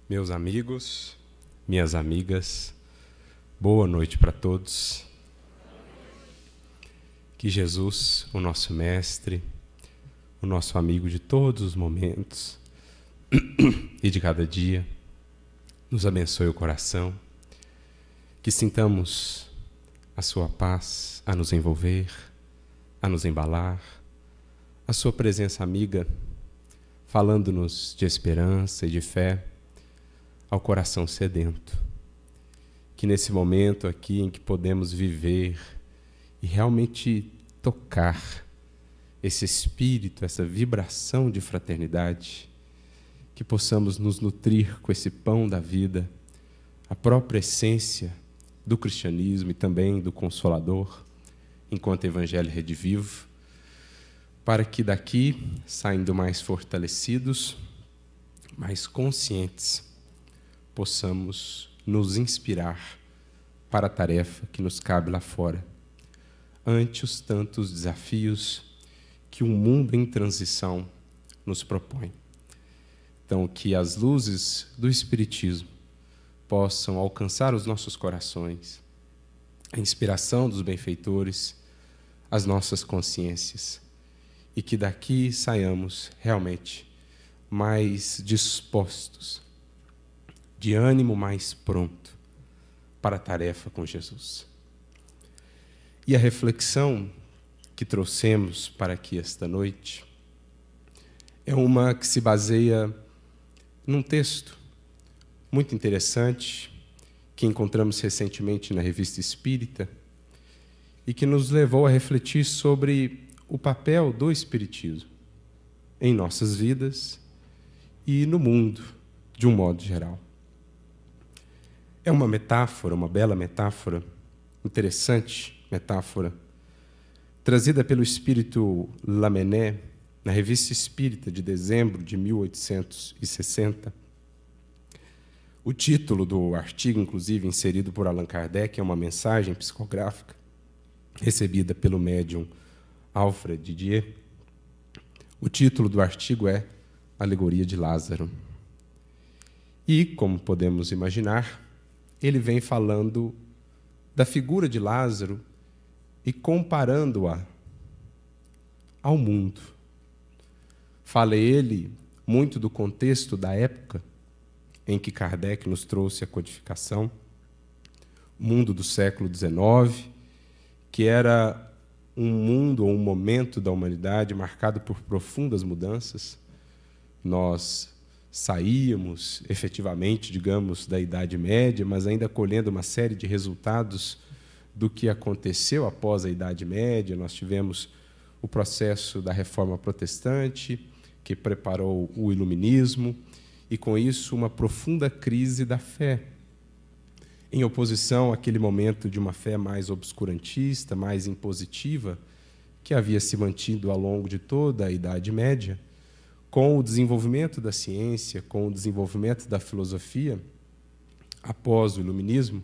Meus amigos, minhas amigas, boa noite para todos. Que Jesus, o nosso mestre, o nosso amigo de todos os momentos e de cada dia, nos abençoe o coração, que sintamos a sua paz a nos envolver, a nos embalar, a sua presença amiga, falando-nos de esperança e de fé, ao coração sedento. Que nesse momento aqui em que podemos viver e realmente tocar esse espírito, essa vibração de fraternidade, que possamos nos nutrir com esse pão da vida, a própria essência do cristianismo e também do Consolador, enquanto Evangelho redivivo, para que daqui, saindo mais fortalecidos, mais conscientes, possamos nos inspirar para a tarefa que nos cabe lá fora, ante os tantos desafios que o mundo em transição nos propõe. Então, que as luzes do Espiritismo possam alcançar os nossos corações, a inspiração dos benfeitores, as nossas consciências, e que daqui saiamos realmente mais dispostos, de ânimo mais pronto para a tarefa com Jesus. E a reflexão que trouxemos para aqui esta noite é uma que se baseia num texto muito interessante que encontramos recentemente na Revista Espírita e que nos levou a refletir sobre o papel do Espiritismo em nossas vidas e no mundo, de um modo geral. É uma metáfora, uma bela metáfora, interessante metáfora, trazida pelo espírito Lamennais, na Revista Espírita de dezembro de 1860. O título do artigo, inclusive, inserido por Allan Kardec, é uma mensagem psicográfica recebida pelo médium Alfred Didier. O título do artigo é Alegoria de Lázaro. E, como podemos imaginar, ele vem falando da figura de Lázaro e comparando-a ao mundo. Fala ele muito do contexto da época em que Kardec nos trouxe a codificação, o mundo do século XIX, que era um mundo ou um momento da humanidade marcado por profundas mudanças. Nós saíamos, efetivamente, digamos, da Idade Média, mas ainda colhendo uma série de resultados do que aconteceu após a Idade Média. Nós tivemos o processo da Reforma Protestante, que preparou o Iluminismo, e, com isso, uma profunda crise da fé, em oposição àquele momento de uma fé mais obscurantista, mais impositiva, que havia se mantido ao longo de toda a Idade Média. Com o desenvolvimento da ciência, com o desenvolvimento da filosofia, após o Iluminismo,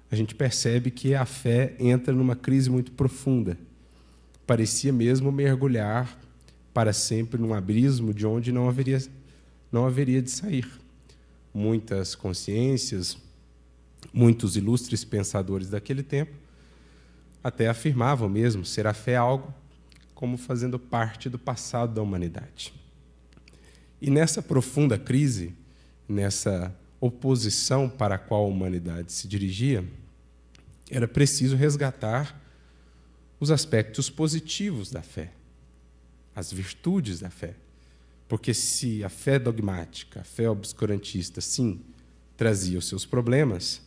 a gente percebe que a fé entra numa crise muito profunda. Parecia mesmo mergulhar para sempre num abismo de onde não haveria de sair. Muitas consciências, muitos ilustres pensadores daquele tempo, até afirmavam mesmo ser a fé algo como fazendo parte do passado da humanidade. E nessa profunda crise, nessa oposição para a qual a humanidade se dirigia, era preciso resgatar os aspectos positivos da fé, as virtudes da fé. Porque se a fé dogmática, a fé obscurantista, sim, trazia os seus problemas,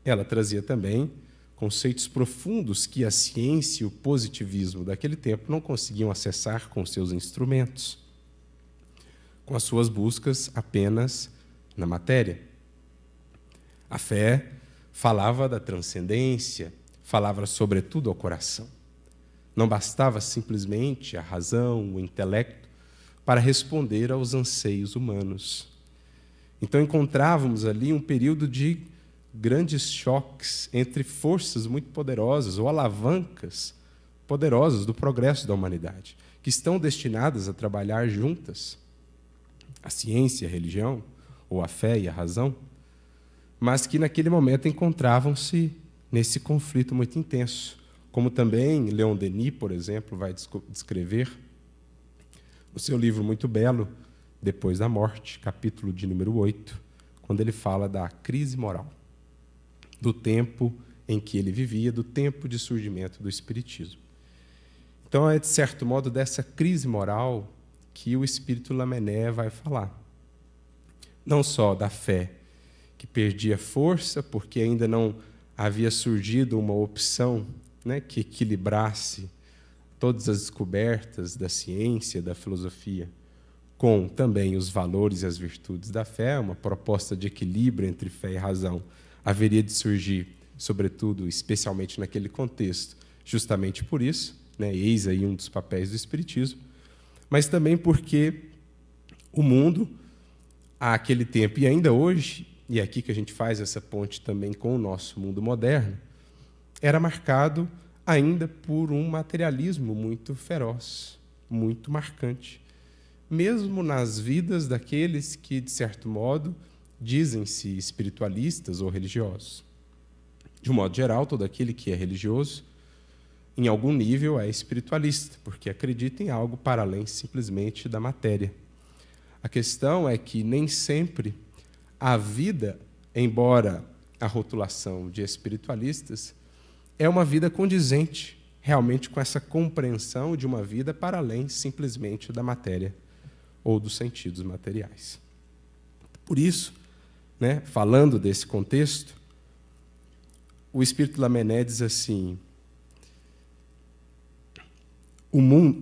ela trazia também conceitos profundos que a ciência e o positivismo daquele tempo não conseguiam acessar com seus instrumentos, com as suas buscas apenas na matéria. A fé falava da transcendência, falava sobretudo ao coração. Não bastava simplesmente a razão, o intelecto, para responder aos anseios humanos. Então encontrávamos ali um período de grandes choques entre forças muito poderosas, ou alavancas poderosas do progresso da humanidade, que estão destinadas a trabalhar juntas. A ciência e a religião, ou a fé e a razão, mas que naquele momento encontravam-se nesse conflito muito intenso, como também Leon Denis, por exemplo, vai descrever no seu livro muito belo, Depois da Morte, capítulo de número 8, quando ele fala da crise moral, do tempo em que ele vivia, do tempo de surgimento do Espiritismo. Então, é, de certo modo, dessa crise moral que o Espírito Lamennais vai falar. Não só da fé, que perdia força, porque ainda não havia surgido uma opção, né, que equilibrasse todas as descobertas da ciência, da filosofia, com também os valores e as virtudes da fé, uma proposta de equilíbrio entre fé e razão haveria de surgir, sobretudo, especialmente naquele contexto, justamente por isso, né, eis aí um dos papéis do Espiritismo, mas também porque o mundo, àquele tempo e ainda hoje, e é aqui que a gente faz essa ponte também com o nosso mundo moderno, era marcado ainda por um materialismo muito feroz, muito marcante, mesmo nas vidas daqueles que, de certo modo, dizem-se espiritualistas ou religiosos. De um modo geral, todo aquele que é religioso, em algum nível, é espiritualista, porque acredita em algo para além simplesmente da matéria. A questão é que nem sempre a vida, embora a rotulação de espiritualistas, é uma vida condizente realmente com essa compreensão de uma vida para além simplesmente da matéria ou dos sentidos materiais. Por isso, né, falando desse contexto, o Espírito Lamennais diz assim: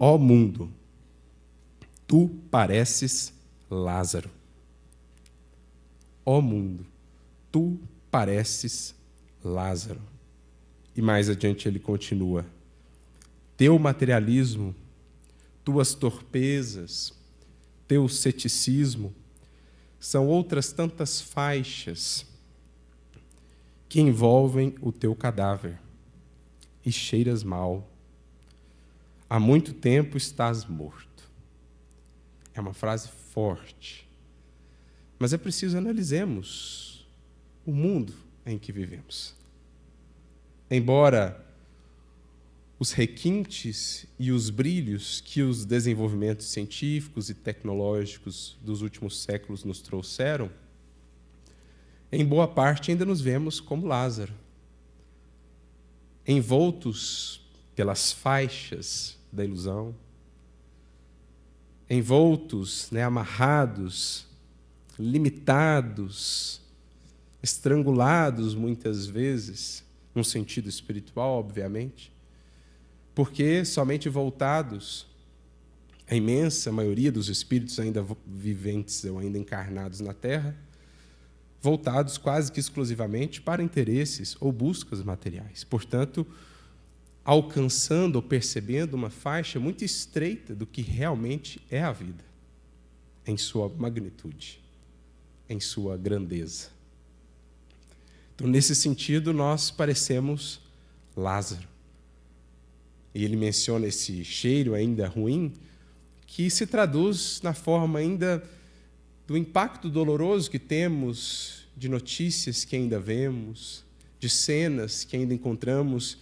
ó mundo, tu pareces Lázaro. Ó mundo, tu pareces Lázaro. E mais adiante ele continua: teu materialismo, tuas torpezas, teu ceticismo são outras tantas faixas que envolvem o teu cadáver e cheiras mal. Há muito tempo estás morto. É uma frase forte, mas é preciso analisemos o mundo em que vivemos. Embora os requintes e os brilhos que os desenvolvimentos científicos e tecnológicos dos últimos séculos nos trouxeram, em boa parte ainda nos vemos como Lázaro, envoltos pelas faixas da ilusão, envoltos, né, amarrados, limitados, estrangulados muitas vezes, num sentido espiritual, obviamente, porque somente voltados, a imensa maioria dos espíritos ainda viventes ou ainda encarnados na Terra, voltados quase que exclusivamente para interesses ou buscas materiais. Portanto, alcançando ou percebendo uma faixa muito estreita do que realmente é a vida, em sua magnitude, em sua grandeza. Então, nesse sentido, nós parecemos Lázaro. E ele menciona esse cheiro ainda ruim, que se traduz na forma ainda do impacto doloroso que temos de notícias que ainda vemos, de cenas que ainda encontramos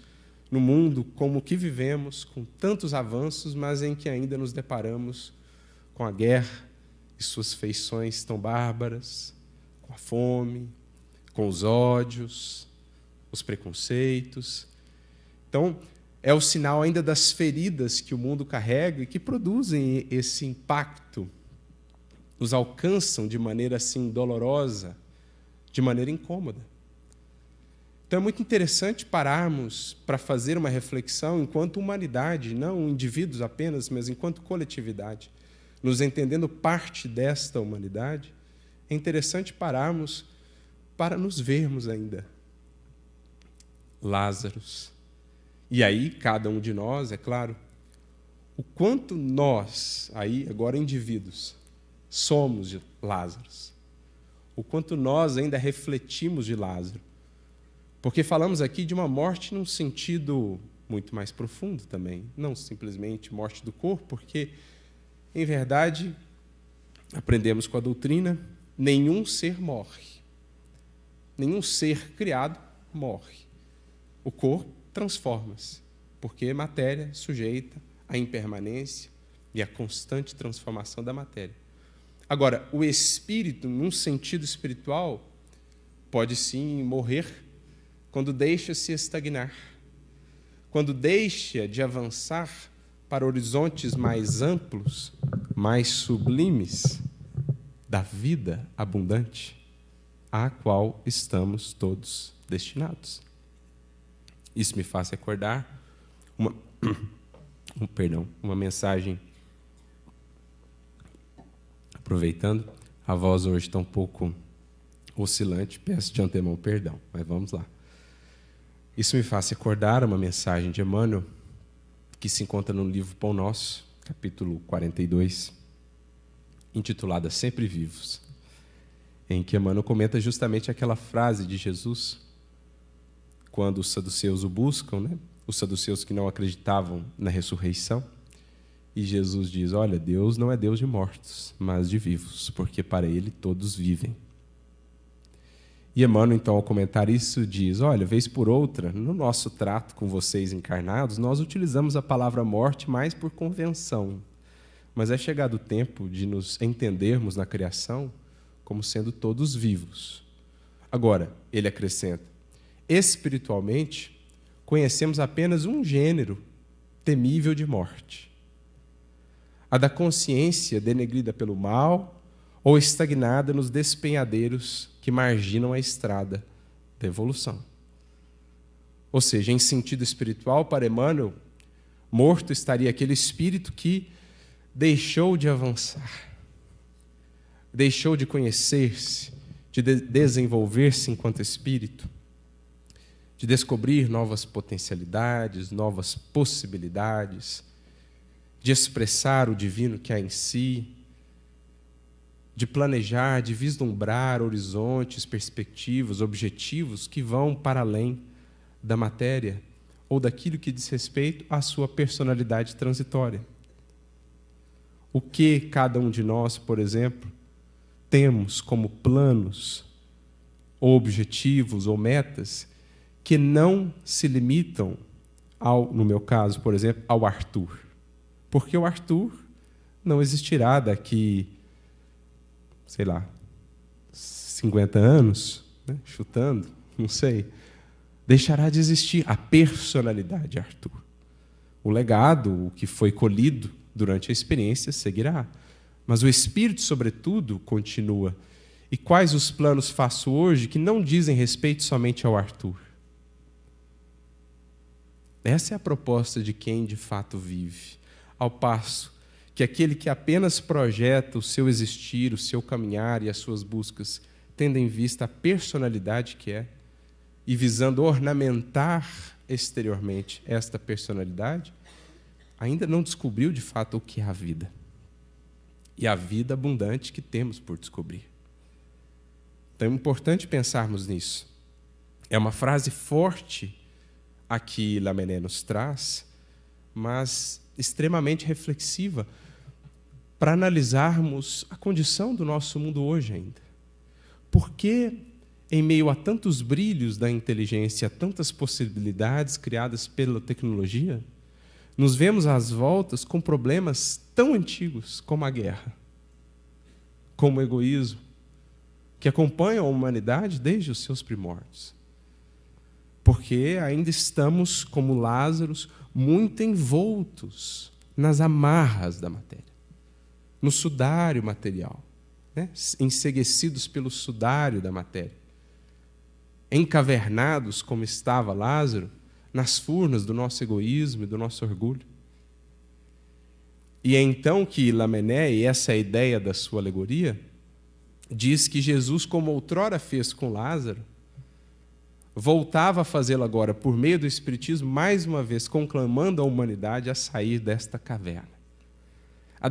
no mundo como o que vivemos, com tantos avanços, mas em que ainda nos deparamos com a guerra e suas feições tão bárbaras, com a fome, com os ódios, os preconceitos. Então, é o sinal ainda das feridas que o mundo carrega e que produzem esse impacto, nos alcançam de maneira assim dolorosa, de maneira incômoda. Então é muito interessante pararmos para fazer uma reflexão enquanto humanidade, não indivíduos apenas, mas enquanto coletividade, nos entendendo parte desta humanidade. É interessante pararmos para nos vermos ainda Lázaros. E aí, cada um de nós, é claro, o quanto nós, aí agora indivíduos, somos de Lázaros. O quanto nós ainda refletimos de Lázaro. Porque falamos aqui de uma morte num sentido muito mais profundo também. Não simplesmente morte do corpo, porque, em verdade, aprendemos com a doutrina, nenhum ser morre. Nenhum ser criado morre. O corpo transforma-se, porque é matéria sujeita à impermanência e à constante transformação da matéria. Agora, o espírito, num sentido espiritual, pode sim morrer quando deixa-se estagnar, quando deixa de avançar para horizontes mais amplos, mais sublimes da vida abundante à qual estamos todos destinados. Isso me faz recordar uma mensagem. Aproveitando, a voz hoje está um pouco oscilante, peço de antemão perdão, mas vamos lá. Isso me faz recordar uma mensagem de Emmanuel, que se encontra no livro Pão Nosso, capítulo 42, intitulada Sempre Vivos, em que Emmanuel comenta justamente aquela frase de Jesus, quando os saduceus o buscam, né? Os saduceus que não acreditavam na ressurreição, e Jesus diz, olha, Deus não é Deus de mortos, mas de vivos, porque para Ele todos vivem. E Emmanuel, então, ao comentar isso, diz, olha, vez por outra, no nosso trato com vocês encarnados, nós utilizamos a palavra morte mais por convenção, mas é chegado o tempo de nos entendermos na criação como sendo todos vivos. Agora, ele acrescenta, espiritualmente, conhecemos apenas um gênero temível de morte, a da consciência denegrida pelo mal ou estagnada nos despenhadeiros que marginam a estrada da evolução. Ou seja, em sentido espiritual, para Emmanuel, morto estaria aquele espírito que deixou de avançar, deixou de conhecer-se, de desenvolver-se enquanto espírito, de descobrir novas potencialidades, novas possibilidades, de expressar o divino que há em si, de planejar, de vislumbrar horizontes, perspectivas, objetivos que vão para além da matéria ou daquilo que diz respeito à sua personalidade transitória. O que cada um de nós, por exemplo, temos como planos, ou objetivos, ou metas, que não se limitam no meu caso, por exemplo, ao Arthur. Porque o Arthur não existirá daqui, sei lá, 50 anos, né? Chutando, não sei. Deixará de existir a personalidade Arthur. O legado, o que foi colhido durante a experiência, seguirá. Mas o espírito, sobretudo, continua. E quais os planos faço hoje que não dizem respeito somente ao Arthur? Essa é a proposta de quem de fato vive. Ao passo que aquele que apenas projeta o seu existir, o seu caminhar e as suas buscas, tendo em vista a personalidade que é, e visando ornamentar exteriormente esta personalidade, ainda não descobriu de fato o que é a vida. E a vida abundante que temos por descobrir. Então é importante pensarmos nisso. É uma frase forte a que Lamennais nos traz, mas extremamente reflexiva para analisarmos a condição do nosso mundo hoje ainda. Por que, em meio a tantos brilhos da inteligência, a tantas possibilidades criadas pela tecnologia, nos vemos às voltas com problemas tão antigos como a guerra, como o egoísmo, que acompanham a humanidade desde os seus primórdios? Porque ainda estamos, como Lázaro, muito envoltos nas amarras da matéria, no sudário material, né? Enceguecidos pelo sudário da matéria, encavernados, como estava Lázaro, nas furnas do nosso egoísmo e do nosso orgulho. E é então que Lamennais, e essa é a ideia da sua alegoria, diz que Jesus, como outrora fez com Lázaro, voltava a fazê-lo agora por meio do Espiritismo, mais uma vez conclamando a humanidade a sair desta caverna, a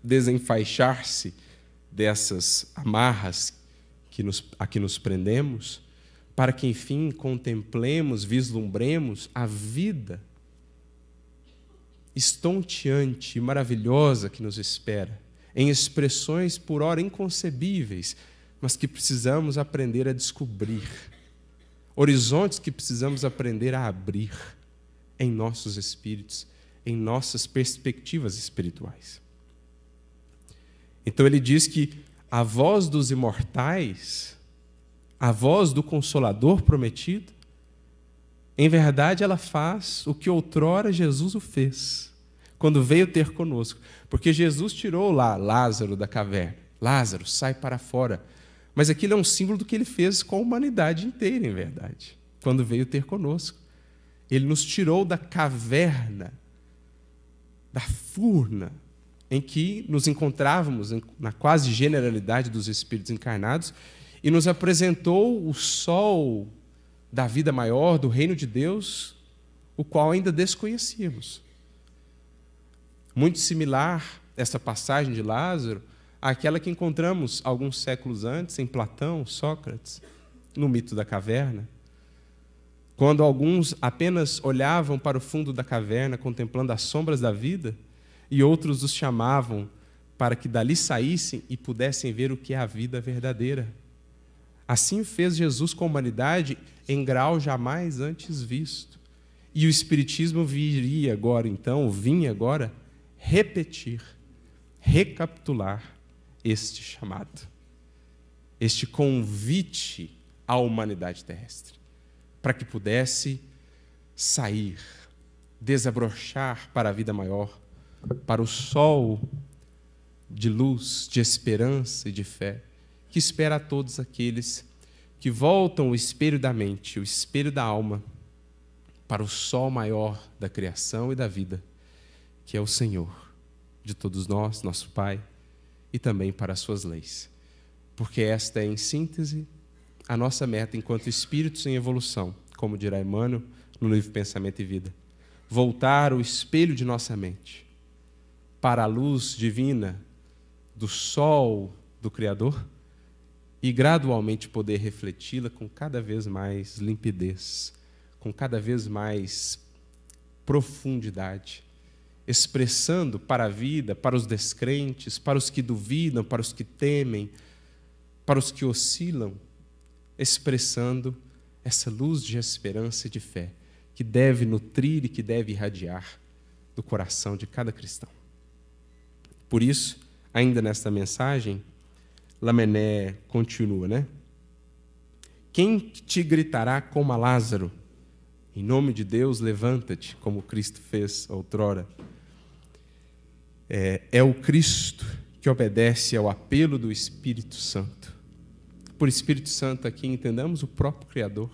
desenfaixar-se dessas amarras a que nos prendemos, para que, enfim, contemplemos, vislumbremos a vida estonteante e maravilhosa que nos espera, em expressões por ora inconcebíveis, mas que precisamos aprender a descobrir, horizontes que precisamos aprender a abrir em nossos espíritos, em nossas perspectivas espirituais. Então ele diz que a voz dos imortais, a voz do Consolador prometido, em verdade ela faz o que outrora Jesus o fez, quando veio ter conosco. Porque Jesus tirou lá Lázaro da caverna. Lázaro, sai para fora. Mas aquilo é um símbolo do que ele fez com a humanidade inteira, em verdade, quando veio ter conosco. Ele nos tirou da caverna, da furna, em que nos encontrávamos na quase generalidade dos espíritos encarnados, e nos apresentou o sol da vida maior, do reino de Deus, o qual ainda desconhecíamos. Muito similar essa passagem de Lázaro àquela que encontramos alguns séculos antes em Platão, Sócrates, no mito da caverna, quando alguns apenas olhavam para o fundo da caverna contemplando as sombras da vida, e outros os chamavam para que dali saíssem e pudessem ver o que é a vida verdadeira. Assim fez Jesus com a humanidade em grau jamais antes visto. E o Espiritismo vinha agora repetir, recapitular este chamado, este convite à humanidade terrestre, para que pudesse sair, desabrochar para a vida maior, para o sol de luz, de esperança e de fé, que espera a todos aqueles que voltam o espelho da mente, o espelho da alma, para o sol maior da criação e da vida, que é o Senhor de todos nós, nosso Pai, e também para as suas leis. Porque esta é, em síntese, a nossa meta enquanto espíritos em evolução, como dirá Emmanuel no livro Pensamento e Vida. Voltar o espelho de nossa mente para a luz divina do sol do Criador e gradualmente poder refleti-la com cada vez mais limpidez, com cada vez mais profundidade, expressando para a vida, para os descrentes, para os que duvidam, para os que temem, para os que oscilam, expressando essa luz de esperança e de fé que deve nutrir e que deve irradiar do coração de cada cristão. Por isso, ainda nesta mensagem, Lamennais continua, né? Quem te gritará como a Lázaro? Em nome de Deus, levanta-te, como Cristo fez outrora. É o Cristo que obedece ao apelo do Espírito Santo. Por Espírito Santo aqui entendamos o próprio Criador,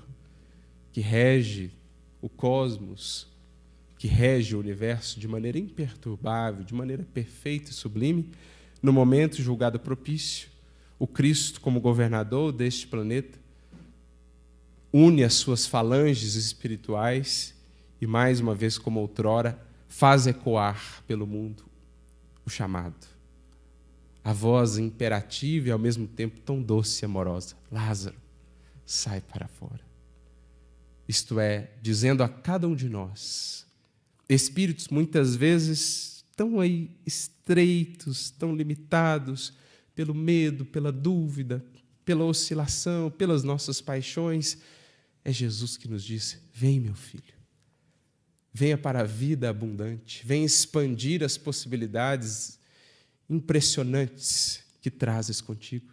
que rege o cosmos, que rege o universo de maneira imperturbável, de maneira perfeita e sublime, no momento julgado propício. O Cristo, como governador deste planeta, une as suas falanges espirituais e, mais uma vez, como outrora, faz ecoar pelo mundo o chamado. A voz imperativa e, ao mesmo tempo, tão doce e amorosa. Lázaro, sai para fora. Isto é, dizendo a cada um de nós, espíritos muitas vezes tão aí estreitos, tão limitados, pelo medo, pela dúvida, pela oscilação, pelas nossas paixões, é Jesus que nos diz: vem, meu filho, venha para a vida abundante, venha expandir as possibilidades impressionantes que trazes contigo.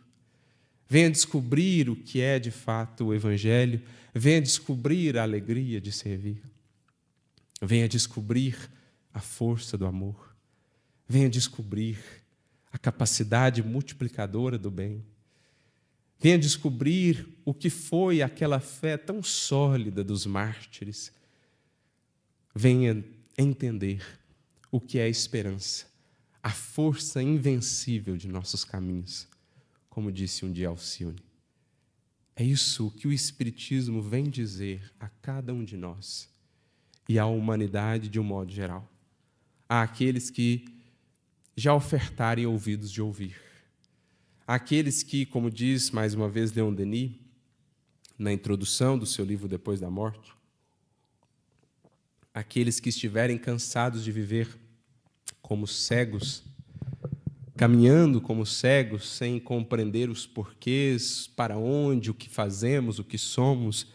Venha descobrir o que é de fato o Evangelho, venha descobrir a alegria de servir, venha descobrir a força do amor, venha descobrir a capacidade multiplicadora do bem, venha descobrir o que foi aquela fé tão sólida dos mártires, venha entender o que é a esperança, a força invencível de nossos caminhos, como disse um dia Alcione. É isso que o Espiritismo vem dizer a cada um de nós e à humanidade de um modo geral, àqueles que já ofertarem ouvidos de ouvir, àqueles que, como diz mais uma vez Leon Denis, na introdução do seu livro Depois da Morte, aqueles que estiverem cansados de viver como cegos, caminhando como cegos, sem compreender os porquês, para onde, o que fazemos, o que somos,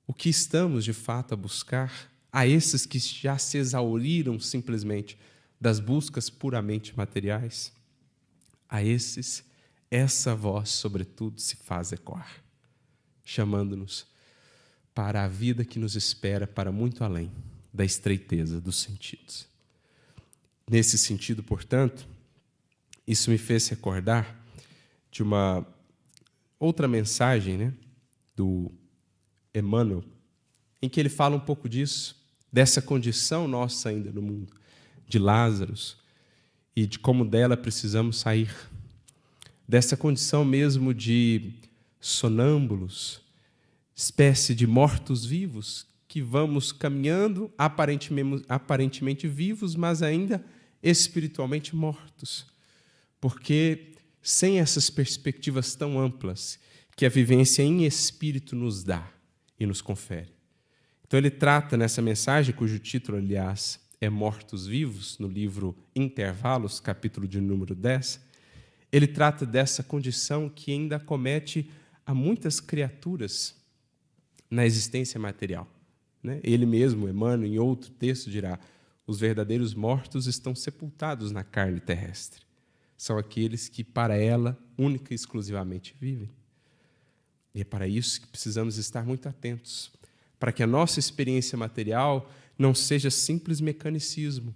o que estamos de fato a buscar, a esses que já se exauriram simplesmente das buscas puramente materiais, a esses, essa voz, sobretudo, se faz ecoar, chamando-nos para a vida que nos espera para muito além da estreiteza dos sentidos. Nesse sentido, portanto, isso me fez recordar de uma outra mensagem, né, do Emmanuel, em que ele fala um pouco disso, dessa condição nossa ainda no mundo, de Lázaro, e de como dela precisamos sair, dessa condição mesmo de sonâmbulos, espécie de mortos-vivos, que vamos caminhando aparentemente vivos, mas ainda espiritualmente mortos. Porque sem essas perspectivas tão amplas que a vivência em espírito nos dá e nos confere. Então ele trata nessa mensagem, cujo título, aliás, é Mortos-Vivos, no livro Intervalos, capítulo de número 10, ele trata dessa condição que ainda acomete a muitas criaturas na existência material. Ele mesmo, Emmanuel, em outro texto, dirá: os verdadeiros mortos estão sepultados na carne terrestre. São aqueles que, para ela, única e exclusivamente vivem. E é para isso que precisamos estar muito atentos, para que a nossa experiência material não seja simples mecanicismo,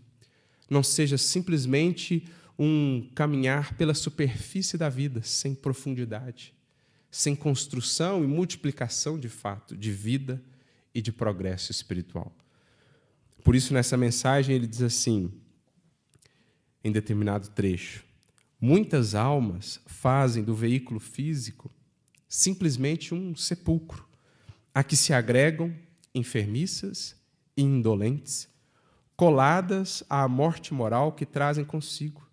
não seja simplesmente um caminhar pela superfície da vida, sem profundidade, sem construção e multiplicação, de fato, de vida e de progresso espiritual. Por isso, nessa mensagem, ele diz assim, em determinado trecho: muitas almas fazem do veículo físico simplesmente um sepulcro, a que se agregam enfermiças e indolentes, coladas à morte moral que trazem consigo,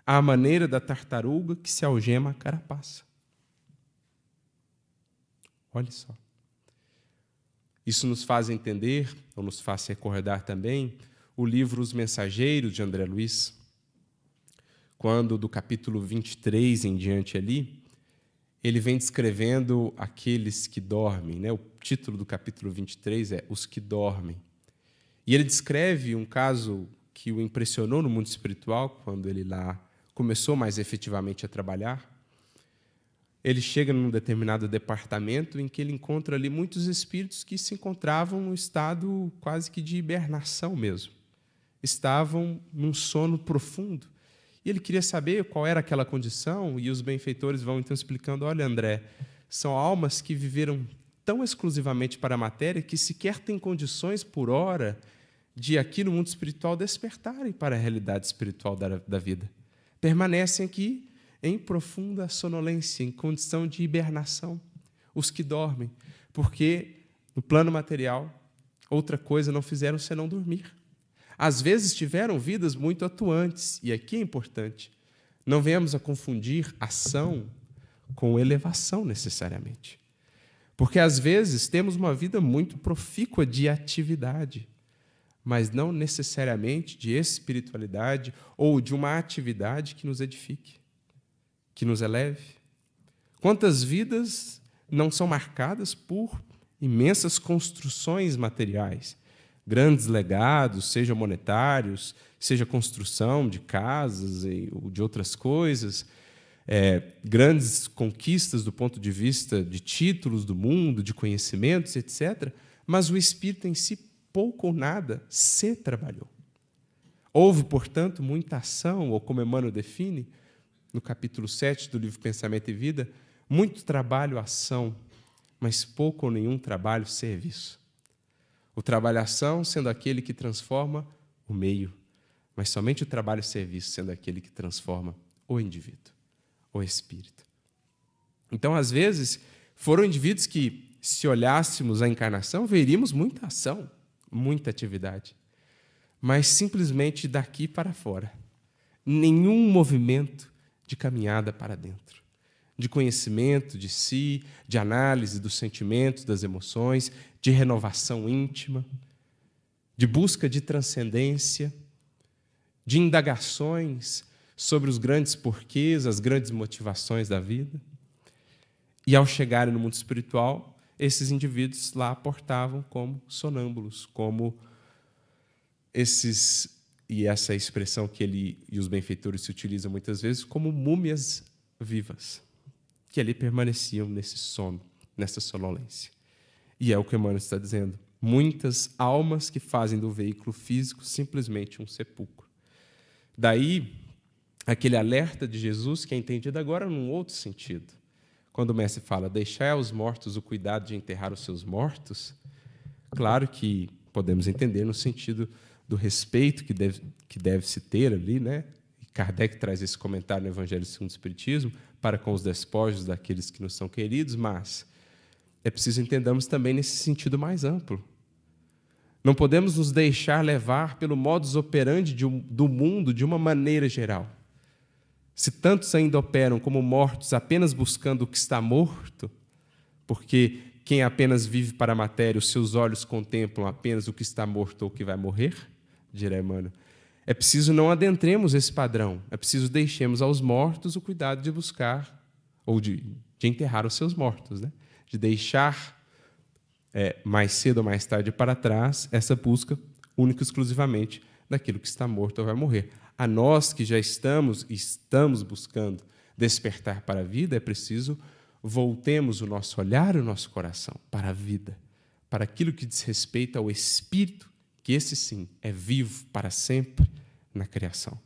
à maneira da tartaruga que se algema a carapaça. Olha só. Isso nos faz entender, ou nos faz recordar também, o livro Os Mensageiros, de André Luiz, quando, do capítulo 23 em diante ali, ele vem descrevendo aqueles que dormem, né? O título do capítulo 23 é Os que Dormem. E ele descreve um caso que o impressionou no mundo espiritual, quando ele lá começou mais efetivamente a trabalhar. Ele chega num determinado departamento em que ele encontra ali muitos espíritos que se encontravam num estado quase que de hibernação mesmo. Estavam num sono profundo. E ele queria saber qual era aquela condição, e os benfeitores vão então explicando: olha, André, são almas que viveram tão exclusivamente para a matéria que sequer têm condições, por hora, de aqui no mundo espiritual despertarem para a realidade espiritual da vida. Permanecem aqui em profunda sonolência, em condição de hibernação, os que dormem, porque no plano material, outra coisa não fizeram senão dormir. Às vezes tiveram vidas muito atuantes, e aqui é importante, não venhamos a confundir ação com elevação necessariamente. Porque às vezes temos uma vida muito profícua de atividade, mas não necessariamente de espiritualidade ou de uma atividade que nos edifique, que nos eleve. Quantas vidas não são marcadas por imensas construções materiais, grandes legados, sejam monetários, seja construção de casas ou de outras coisas, grandes conquistas do ponto de vista de títulos do mundo, de conhecimentos, etc., mas o espírito em si, pouco ou nada, se trabalhou. Houve, portanto, muita ação, ou como Emmanuel define, no capítulo 7 do livro Pensamento e Vida, muito trabalho, ação, mas pouco ou nenhum trabalho, serviço. O trabalho-ação sendo aquele que transforma o meio, mas somente o trabalho-serviço sendo aquele que transforma o indivíduo, o espírito. Então, às vezes, foram indivíduos que, se olhássemos a encarnação, veríamos muita ação, muita atividade, mas simplesmente daqui para fora. Nenhum movimento de caminhada para dentro, de conhecimento de si, de análise dos sentimentos, das emoções, de renovação íntima, de busca de transcendência, de indagações sobre os grandes porquês, as grandes motivações da vida. E, ao chegarem no mundo espiritual, esses indivíduos lá aportavam como sonâmbulos, como esses, e essa expressão que ele e os benfeitores se utilizam muitas vezes, como múmias vivas, que ali permaneciam nesse sono, nessa sonolência. E é o que Emmanuel está dizendo. Muitas almas que fazem do veículo físico simplesmente um sepulcro. Daí, aquele alerta de Jesus, que é entendido agora num outro sentido. Quando o mestre fala, deixai aos mortos o cuidado de enterrar os seus mortos, claro que podemos entender no sentido do respeito que deve se ter ali, né? E Kardec traz esse comentário no Evangelho segundo o Espiritismo, para com os despojos daqueles que nos são queridos, mas é preciso entendermos também nesse sentido mais amplo. Não podemos nos deixar levar pelo modus operandi do mundo de uma maneira geral. Se tantos ainda operam como mortos apenas buscando o que está morto, porque quem apenas vive para a matéria, os seus olhos contemplam apenas o que está morto ou o que vai morrer, dirá Emmanuel, é preciso não adentremos esse padrão, é preciso deixemos aos mortos o cuidado de buscar, ou de enterrar os seus mortos, né? De deixar mais cedo ou mais tarde para trás essa busca única e exclusivamente daquilo que está morto ou vai morrer. A nós que já estamos buscando despertar para a vida, é preciso voltemos o nosso olhar e o nosso coração para a vida, para aquilo que diz respeito ao Espírito, que esse sim é vivo para sempre na criação.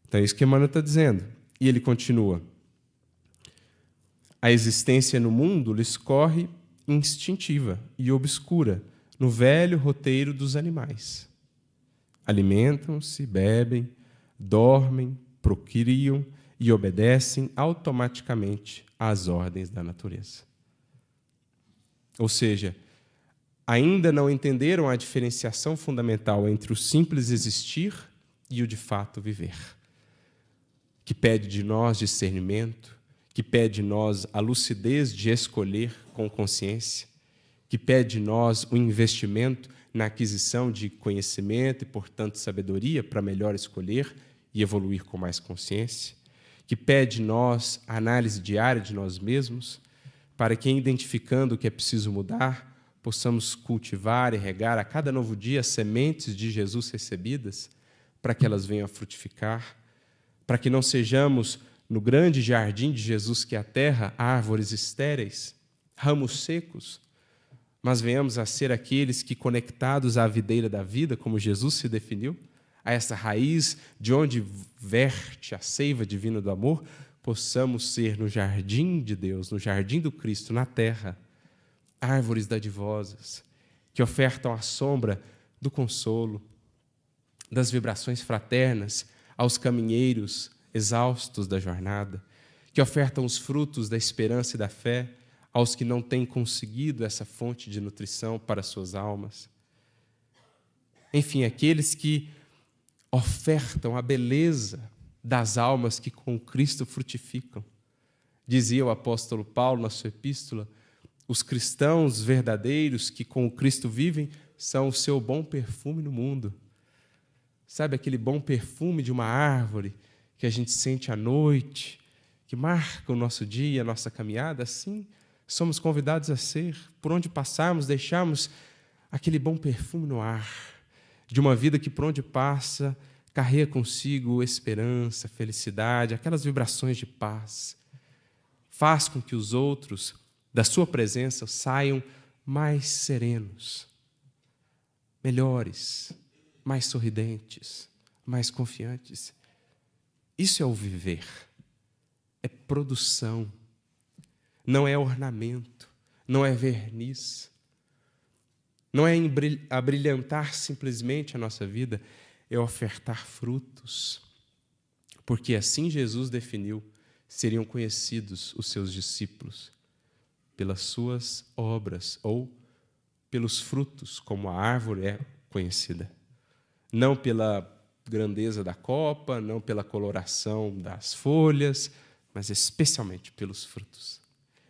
Então é isso que Emmanuel está dizendo. E ele continua. A existência no mundo lhes corre instintiva e obscura no velho roteiro dos animais. Alimentam-se, bebem, dormem, procriam e obedecem automaticamente às ordens da natureza. Ou seja, ainda não entenderam a diferenciação fundamental entre o simples existir e o de fato viver, que pede de nós discernimento, que pede de nós a lucidez de escolher com consciência, que pede de nós o investimento na aquisição de conhecimento e, portanto, sabedoria para melhor escolher e evoluir com mais consciência, que pede de nós a análise diária de nós mesmos, para que, identificando o que é preciso mudar, possamos cultivar e regar a cada novo dia as sementes de Jesus recebidas, para que elas venham a frutificar, para que não sejamos, no grande jardim de Jesus que é a terra, árvores estéreis, ramos secos, mas venhamos a ser aqueles que, conectados à videira da vida, como Jesus se definiu, a essa raiz de onde verte a seiva divina do amor, possamos ser no jardim de Deus, no jardim do Cristo, na terra, árvores dadivosas, que ofertam a sombra do consolo, das vibrações fraternas aos caminheiros exaustos da jornada, que ofertam os frutos da esperança e da fé aos que não têm conseguido essa fonte de nutrição para suas almas. Enfim, aqueles que ofertam a beleza das almas que com Cristo frutificam. Dizia o apóstolo Paulo na sua epístola, os cristãos verdadeiros que com o Cristo vivem são o seu bom perfume no mundo. Sabe aquele bom perfume de uma árvore que a gente sente à noite, que marca o nosso dia, a nossa caminhada? Assim, somos convidados a ser, por onde passarmos, deixarmos aquele bom perfume no ar, de uma vida que, por onde passa, carrega consigo esperança, felicidade, aquelas vibrações de paz. Faz com que os outros, da sua presença, saiam mais serenos, melhores, mais sorridentes, mais confiantes. Isso é o viver, é produção, não é ornamento, não é verniz, não é abrilhantar simplesmente a nossa vida, é ofertar frutos, porque assim Jesus definiu, seriam conhecidos os seus discípulos pelas suas obras ou pelos frutos, como a árvore é conhecida. Não pela grandeza da copa, não pela coloração das folhas, mas especialmente pelos frutos.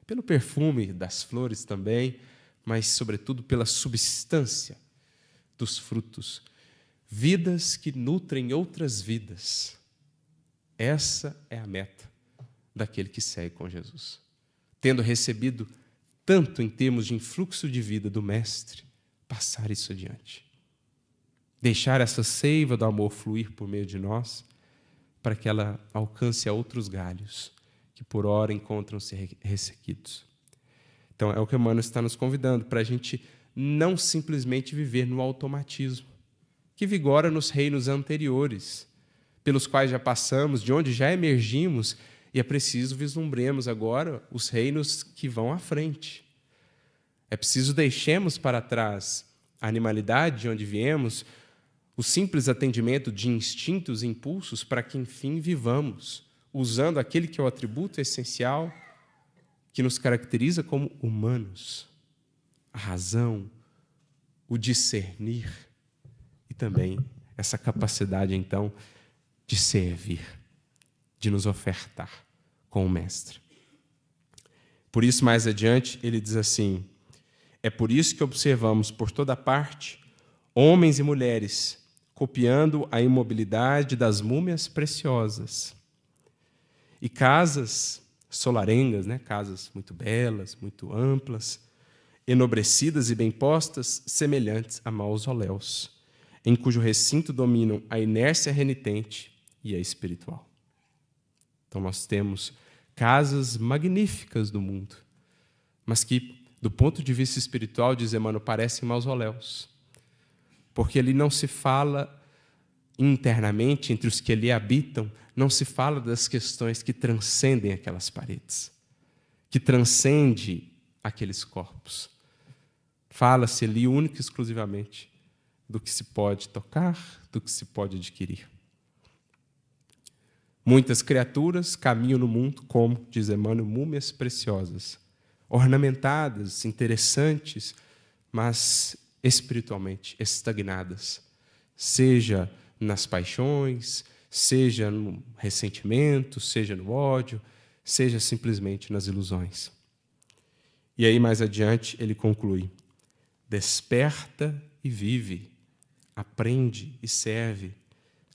Pelo perfume das flores também, mas, sobretudo, pela substância dos frutos. Vidas que nutrem outras vidas. Essa é a meta daquele que segue com Jesus. Tendo recebido tanto em termos de influxo de vida do Mestre, passar isso adiante. Deixar essa seiva do amor fluir por meio de nós, para que ela alcance a outros galhos, que por ora encontram-se ressequidos. Então, é o que Emmanuel está nos convidando, para a gente não simplesmente viver no automatismo, que vigora nos reinos anteriores, pelos quais já passamos, de onde já emergimos, e é preciso vislumbremos agora os reinos que vão à frente. É preciso deixemos para trás a animalidade de onde viemos, o simples atendimento de instintos e impulsos, para que, enfim, vivamos, usando aquele que é o atributo essencial que nos caracteriza como humanos, a razão, o discernir e também essa capacidade, então, de servir, de nos ofertar com o Mestre. Por isso, mais adiante, ele diz assim: é por isso que observamos por toda parte homens e mulheres copiando a imobilidade das múmias preciosas e casas solarengas, né? Casas muito belas, muito amplas, enobrecidas e bem postas, semelhantes a mausoléus, em cujo recinto dominam a inércia renitente e a espiritual. Então nós temos casas magníficas do mundo, mas que, do ponto de vista espiritual, diz Emmanuel, parecem mausoléus, porque ali não se fala internamente, entre os que ali habitam, não se fala das questões que transcendem aquelas paredes, que transcende aqueles corpos. Fala-se ali única e exclusivamente do que se pode tocar, do que se pode adquirir. Muitas criaturas caminham no mundo como, diz Emmanuel, múmias preciosas, ornamentadas, interessantes, mas espiritualmente estagnadas, seja nas paixões, seja no ressentimento, seja no ódio, seja simplesmente nas ilusões. E aí, mais adiante, ele conclui: desperta e vive, aprende e serve,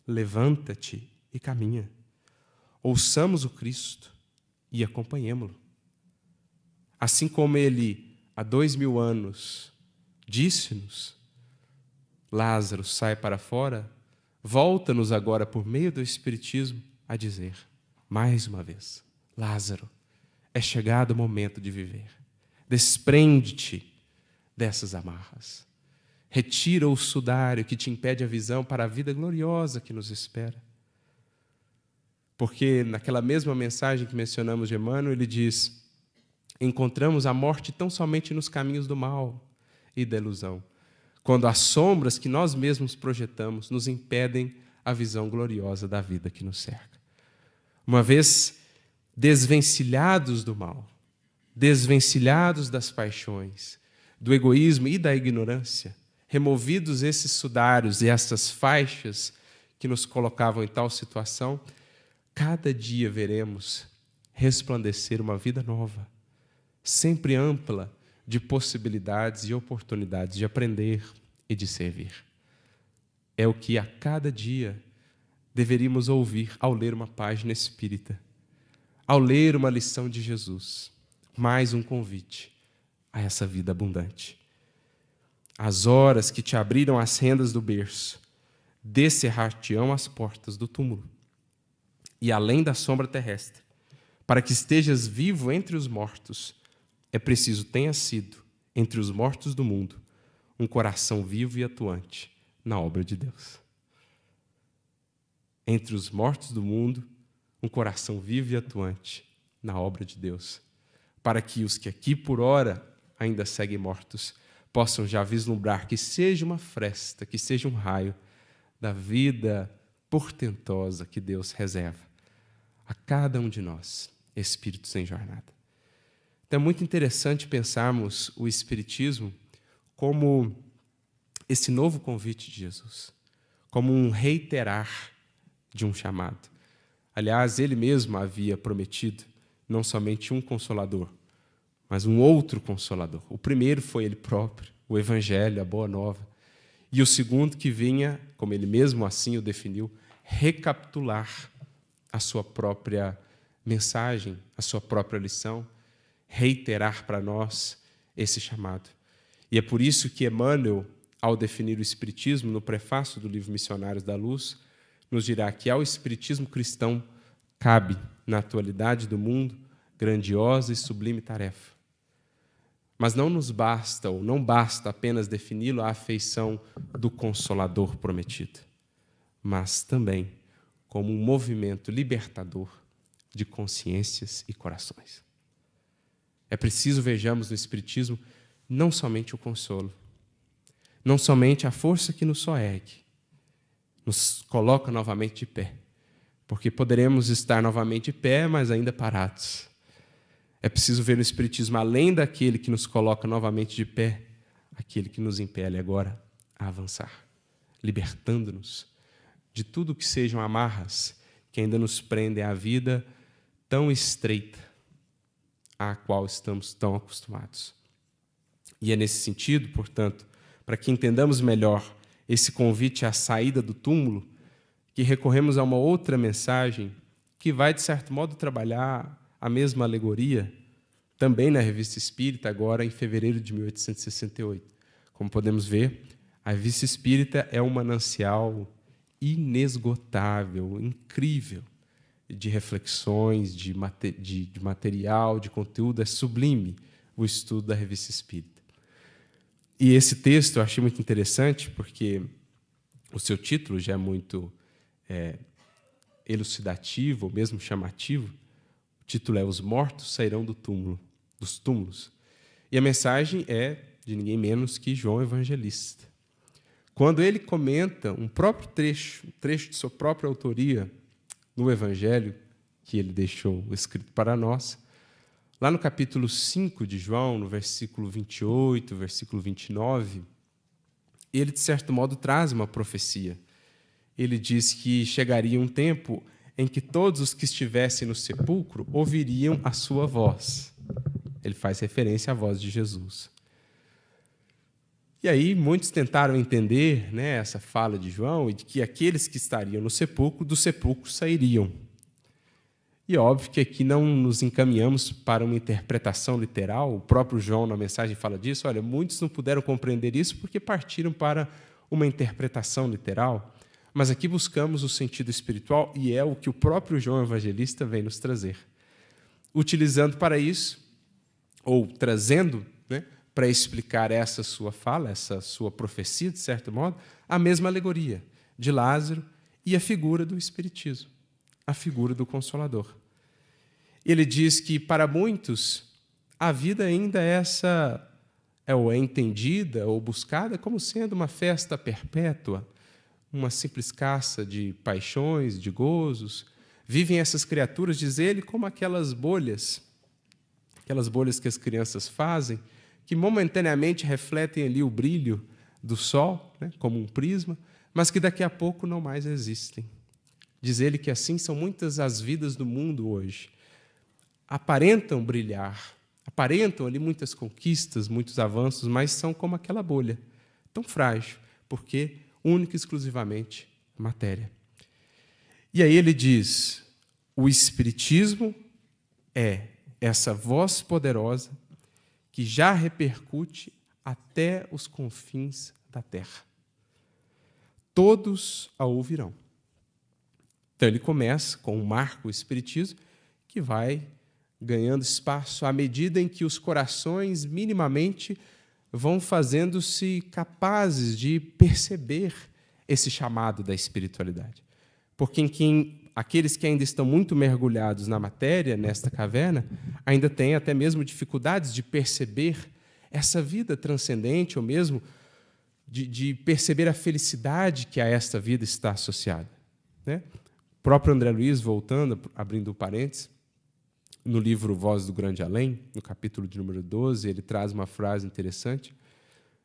levanta-te e caminha. Ouçamos o Cristo e acompanhemo-lo. Assim como ele, há 2000 anos, disse-nos: Lázaro, sai para fora, volta-nos agora, por meio do Espiritismo, a dizer, mais uma vez: Lázaro, é chegado o momento de viver. Desprende-te dessas amarras. Retira o sudário que te impede a visão para a vida gloriosa que nos espera. Porque naquela mesma mensagem que mencionamos de Emmanuel, ele diz: encontramos a morte tão somente nos caminhos do mal e da ilusão, quando as sombras que nós mesmos projetamos nos impedem a visão gloriosa da vida que nos cerca. Uma vez desvencilhados do mal, desvencilhados das paixões, do egoísmo e da ignorância, removidos esses sudários e essas faixas que nos colocavam em tal situação, cada dia veremos resplandecer uma vida nova, sempre ampla de possibilidades e oportunidades de aprender e de servir. É o que a cada dia deveríamos ouvir ao ler uma página espírita, ao ler uma lição de Jesus, mais um convite a essa vida abundante. As horas que te abriram as rendas do berço, descerrar-te-ão as portas do túmulo, e além da sombra terrestre, para que estejas vivo entre os mortos, é preciso tenha sido, entre os mortos do mundo, um coração vivo e atuante na obra de Deus. Entre os mortos do mundo, um coração vivo e atuante na obra de Deus, para que os que aqui por ora ainda seguem mortos possam já vislumbrar que seja uma fresta, que seja um raio da vida portentosa que Deus reserva a cada um de nós, espíritos em jornada. Então é muito interessante pensarmos o Espiritismo como esse novo convite de Jesus, como um reiterar de um chamado. Aliás, ele mesmo havia prometido não somente um Consolador, mas um outro Consolador. O primeiro foi ele próprio, o Evangelho, a Boa Nova. E o segundo que vinha, como ele mesmo assim o definiu, recapitular a sua própria mensagem, a sua própria lição, reiterar para nós esse chamado. E é por isso que Emmanuel, ao definir o Espiritismo, no prefácio do livro Missionários da Luz, nos dirá que ao Espiritismo cristão cabe, na atualidade do mundo, grandiosa e sublime tarefa. Mas não nos basta, ou não basta apenas defini-lo à afeição do Consolador prometido, mas também como um movimento libertador de consciências e corações. É preciso vejamos no Espiritismo não somente o consolo, não somente a força que nos soergue, nos coloca novamente de pé, porque poderemos estar novamente de pé, mas ainda parados. É preciso ver no Espiritismo, além daquele que nos coloca novamente de pé, aquele que nos impele agora a avançar, libertando-nos de tudo que sejam amarras que ainda nos prendem à vida tão estreita à qual estamos tão acostumados. E é nesse sentido, portanto, para que entendamos melhor esse convite à saída do túmulo, que recorremos a uma outra mensagem que vai, de certo modo, trabalhar a mesma alegoria, também na Revista Espírita, agora em fevereiro de 1868. Como podemos ver, a Revista Espírita é um manancial inesgotável, incrível, de reflexões, de material, de conteúdo. É sublime o estudo da Revista Espírita. E esse texto eu achei muito interessante, porque o seu título já é muito elucidativo, ou mesmo chamativo. O título é Os Mortos Sairão dos Túmulos. E a mensagem é de ninguém menos que João Evangelista. Quando ele comenta um próprio trecho, um trecho de sua própria autoria no Evangelho, que ele deixou escrito para nós, lá no capítulo 5 de João, no versículo 28, versículo 29, ele, de certo modo, traz uma profecia. Ele diz que chegaria um tempo em que todos os que estivessem no sepulcro ouviriam a sua voz. Ele faz referência à voz de Jesus. E aí muitos tentaram entender, né, essa fala de João, e de que aqueles que estariam no sepulcro, do sepulcro sairiam. E é óbvio que aqui não nos encaminhamos para uma interpretação literal. O próprio João, na mensagem, fala disso. Olha, muitos não puderam compreender isso porque partiram para uma interpretação literal. Mas aqui buscamos o sentido espiritual, e é o que o próprio João Evangelista vem nos trazer. Utilizando para isso, ou trazendo, né, para explicar essa sua fala, essa sua profecia, de certo modo, a mesma alegoria de Lázaro e a figura do Espiritismo, a figura do Consolador. Ele diz que, para muitos, a vida ainda é entendida ou buscada como sendo uma festa perpétua, uma simples caça de paixões, de gozos. Vivem essas criaturas, diz ele, como aquelas bolhas que as crianças fazem, que momentaneamente refletem ali o brilho do sol, né, como um prisma, mas que daqui a pouco não mais existem. Diz ele que assim são muitas as vidas do mundo hoje. Aparentam brilhar, aparentam ali muitas conquistas, muitos avanços, mas são como aquela bolha, tão frágil, porque única e exclusivamente matéria. E aí ele diz, o Espiritismo é essa voz poderosa que já repercute até os confins da terra. Todos a ouvirão. Então ele começa com um marco, o Espiritismo, que vai ganhando espaço à medida em que os corações minimamente vão fazendo-se capazes de perceber esse chamado da espiritualidade. Porque aqueles que ainda estão muito mergulhados na matéria, nesta caverna, ainda têm até mesmo dificuldades de perceber essa vida transcendente, ou mesmo de perceber a felicidade que a esta vida está associada, né? O próprio André Luiz, voltando, abrindo um parênteses, no livro Voz do Grande Além, no capítulo de número 12, ele traz uma frase interessante.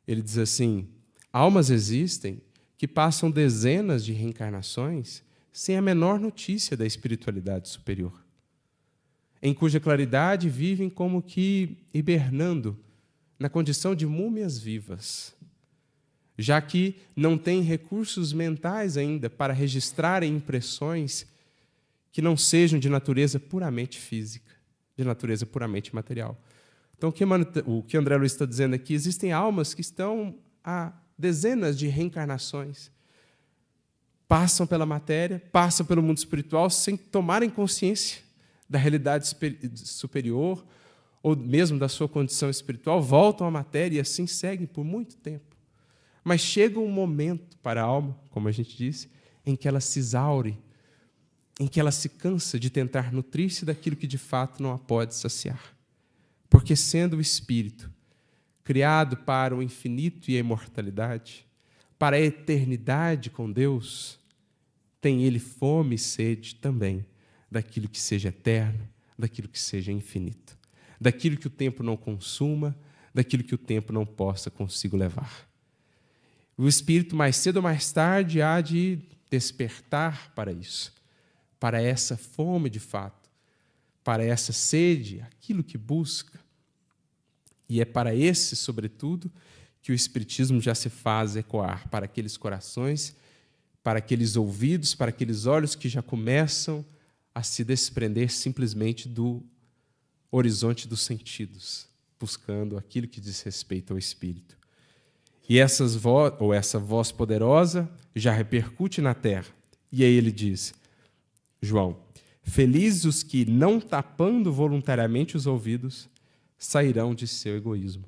Ele diz assim, almas existem que passam dezenas de reencarnações sem a menor notícia da espiritualidade superior, em cuja claridade vivem como que hibernando na condição de múmias vivas, já que não têm recursos mentais ainda para registrarem impressões que não sejam de natureza puramente física, de natureza puramente material. Então, o que André Luiz está dizendo aqui, existem almas que estão há dezenas de reencarnações, passam pela matéria, passam pelo mundo espiritual sem tomarem consciência da realidade superior ou mesmo da sua condição espiritual, voltam à matéria e assim seguem por muito tempo. Mas chega um momento para a alma, como a gente disse, em que ela se exaure, em que ela se cansa de tentar nutrir-se daquilo que de fato não a pode saciar. Porque sendo o espírito criado para o infinito e a imortalidade, para a eternidade com Deus, tem ele fome e sede também daquilo que seja eterno, daquilo que seja infinito, daquilo que o tempo não consuma, daquilo que o tempo não possa consigo levar. O espírito, mais cedo ou mais tarde, há de despertar para isso, para essa fome de fato, para essa sede, aquilo que busca. E é para esse, sobretudo, que o Espiritismo já se faz ecoar, para aqueles corações, para aqueles ouvidos, para aqueles olhos que já começam a se desprender simplesmente do horizonte dos sentidos, buscando aquilo que diz respeito ao Espírito. E essa voz poderosa já repercute na terra. E aí ele diz, João, felizes os que, não tapando voluntariamente os ouvidos, sairão de seu egoísmo,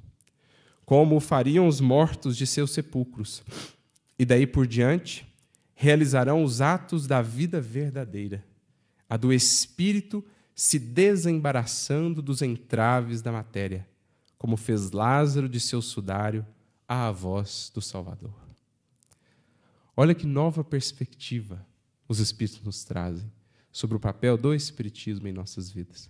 como o fariam os mortos de seus sepulcros, e daí por diante realizarão os atos da vida verdadeira, a do espírito se desembaraçando dos entraves da matéria, como fez Lázaro de seu sudário à voz do Salvador. Olha que nova perspectiva os Espíritos nos trazem sobre o papel do Espiritismo em nossas vidas.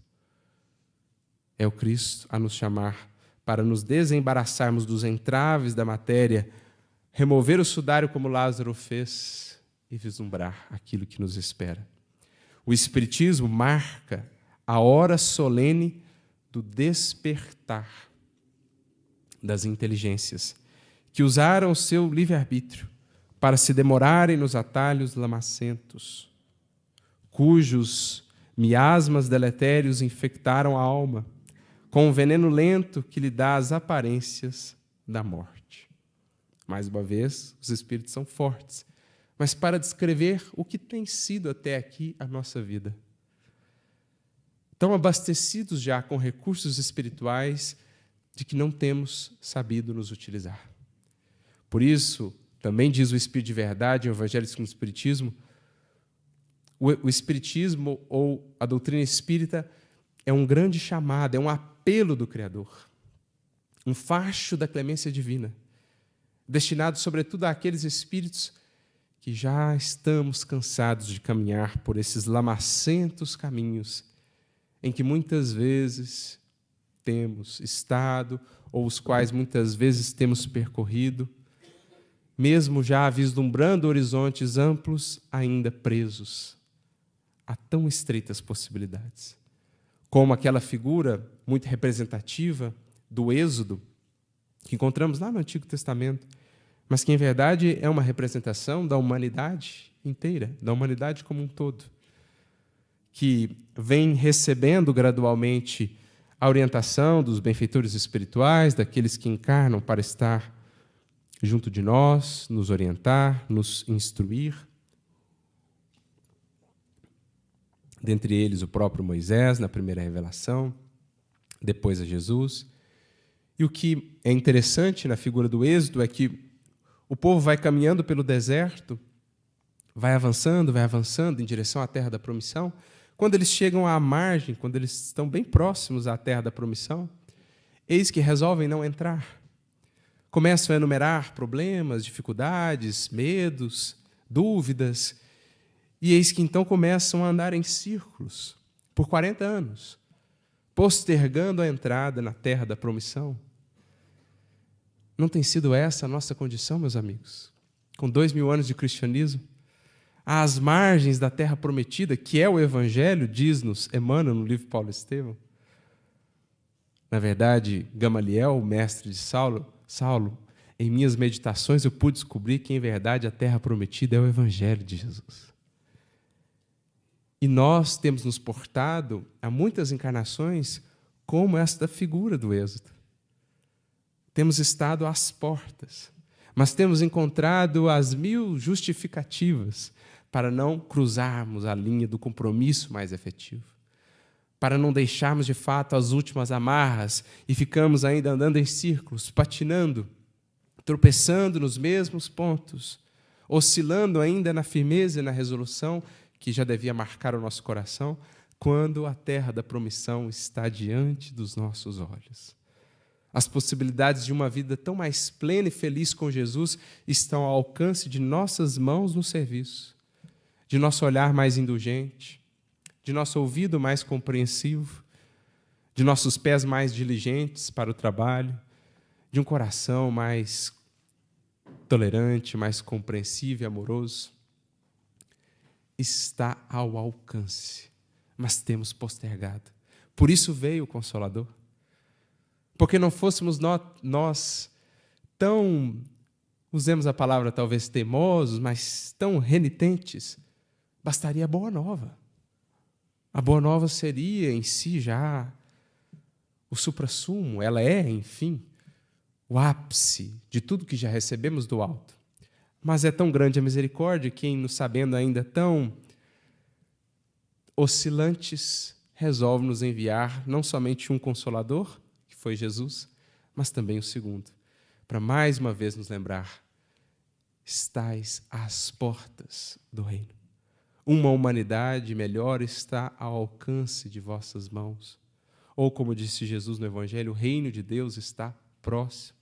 É o Cristo a nos chamar para nos desembaraçarmos dos entraves da matéria, remover o sudário como Lázaro fez e vislumbrar aquilo que nos espera. O Espiritismo marca a hora solene do despertar das inteligências que usaram o seu livre-arbítrio para se demorarem nos atalhos lamacentos, cujos miasmas deletérios infectaram a alma com um veneno lento que lhe dá as aparências da morte. Mais uma vez, os espíritos são fortes, mas para descrever o que tem sido até aqui a nossa vida. Tão abastecidos já com recursos espirituais de que não temos sabido nos utilizar. Por isso, também diz o Espírito de Verdade, o Evangelho segundo o Espiritismo, o Espiritismo ou a doutrina espírita é um grande chamado, é um apelo do Criador, um facho da clemência divina, destinado sobretudo àqueles espíritos que já estamos cansados de caminhar por esses lamacentos caminhos em que muitas vezes temos estado, ou os quais muitas vezes temos percorrido, mesmo já vislumbrando horizontes amplos, ainda presos a tão estreitas possibilidades. Como aquela figura muito representativa do Êxodo, que encontramos lá no Antigo Testamento, mas que, em verdade, é uma representação da humanidade inteira, da humanidade como um todo, que vem recebendo gradualmente a orientação dos benfeitores espirituais, daqueles que encarnam para estar junto de nós, nos orientar, nos instruir. Dentre eles, o próprio Moisés, na primeira revelação, depois a Jesus. E o que é interessante na figura do Êxodo é que o povo vai caminhando pelo deserto, vai avançando em direção à terra da promissão. Quando eles chegam à margem, quando eles estão bem próximos à terra da promissão, eis que resolvem não entrar. Começam a enumerar problemas, dificuldades, medos, dúvidas, e eis que então começam a andar em círculos por 40 anos, postergando a entrada na terra da promissão. Não tem sido essa a nossa condição, meus amigos? Com 2000 anos de cristianismo, às margens da terra prometida, que é o Evangelho, diz-nos Emmanuel no livro Paulo Estevão. Na verdade, Gamaliel, o mestre de Saulo, em minhas meditações eu pude descobrir que, em verdade, a terra prometida é o Evangelho de Jesus. E nós temos nos portado, há muitas encarnações, como esta figura do Êxodo. Temos estado às portas, mas temos encontrado as 1000 justificativas para não cruzarmos a linha do compromisso mais efetivo, para não deixarmos de fato as últimas amarras e ficamos ainda andando em círculos, patinando, tropeçando nos mesmos pontos, oscilando ainda na firmeza e na resolução que já devia marcar o nosso coração, quando a terra da promissão está diante dos nossos olhos. As possibilidades de uma vida tão mais plena e feliz com Jesus estão ao alcance de nossas mãos no serviço, de nosso olhar mais indulgente, de nosso ouvido mais compreensivo, de nossos pés mais diligentes para o trabalho, de um coração mais tolerante, mais compreensivo e amoroso. Está ao alcance, mas temos postergado. Por isso veio o Consolador. Porque não fôssemos nós tão, usemos a palavra talvez teimosos, mas tão renitentes, bastaria a boa nova. A boa nova seria em si já o suprassumo, ela é, enfim, o ápice de tudo que já recebemos do alto. Mas é tão grande a misericórdia que, nos sabendo ainda tão oscilantes, resolve nos enviar não somente um Consolador, que foi Jesus, mas também o segundo, para mais uma vez nos lembrar: estais às portas do reino. Uma humanidade melhor está ao alcance de vossas mãos. Ou, como disse Jesus no Evangelho, o reino de Deus está próximo.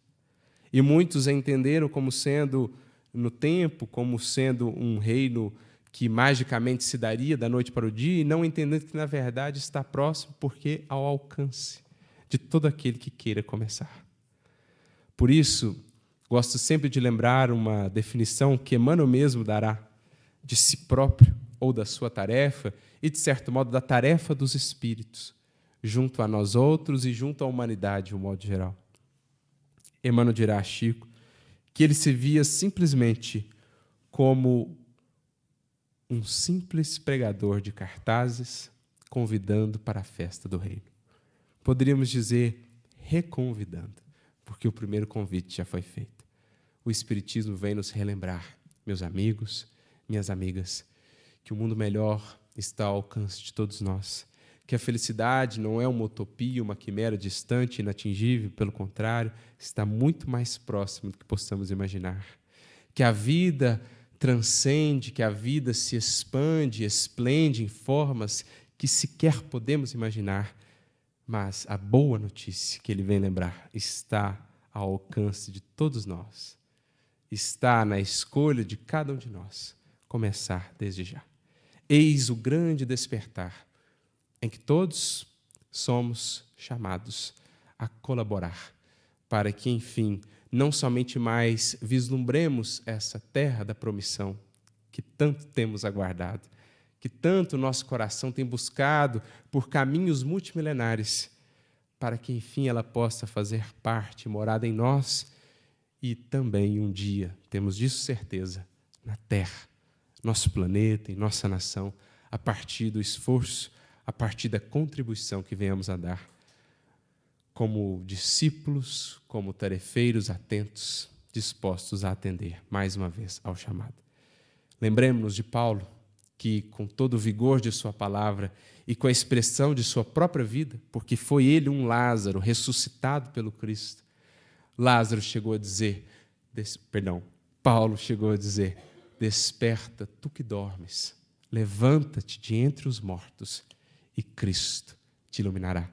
E muitos a entenderam como sendo, no tempo, como sendo um reino que magicamente se daria da noite para o dia, e não entendendo que, na verdade, está próximo porque ao alcance de todo aquele que queira começar. Por isso, gosto sempre de lembrar uma definição que Emmanuel mesmo dará de si próprio ou da sua tarefa e, de certo modo, da tarefa dos espíritos, junto a nós outros e junto à humanidade, de um modo geral. Emmanuel dirá a Chico que ele se via simplesmente como um simples pregador de cartazes convidando para a festa do reino. Poderíamos dizer reconvidando, porque o primeiro convite já foi feito. O Espiritismo vem nos relembrar, meus amigos, minhas amigas, que o mundo melhor está ao alcance de todos nós, que a felicidade não é uma utopia, uma quimera distante, inatingível, pelo contrário, está muito mais próximo do que possamos imaginar, que a vida transcende, que a vida se expande, esplende em formas que sequer podemos imaginar, mas a boa notícia que ele vem lembrar está ao alcance de todos nós, está na escolha de cada um de nós, começar desde já. Eis o grande despertar, em que todos somos chamados a colaborar, para que, enfim, não somente mais vislumbremos essa terra da promissão que tanto temos aguardado, que tanto nosso coração tem buscado por caminhos multimilenares, para que, enfim, ela possa fazer parte, morada em nós, e também um dia, temos disso certeza, na Terra, nosso planeta, em nossa nação, a partir do esforço, a partir da contribuição que venhamos a dar, como discípulos, como tarefeiros atentos, dispostos a atender, mais uma vez, ao chamado. Lembremos-nos de Paulo, que, com todo o vigor de sua palavra e com a expressão de sua própria vida, porque foi ele um Lázaro ressuscitado pelo Cristo, Paulo chegou a dizer: desperta, tu que dormes, levanta-te de entre os mortos e Cristo te iluminará.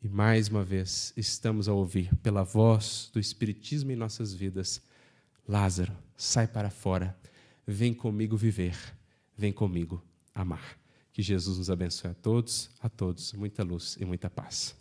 E mais uma vez estamos a ouvir pela voz do Espiritismo em nossas vidas: Lázaro, sai para fora, vem comigo viver, vem comigo amar. Que Jesus nos abençoe a todos, muita luz e muita paz.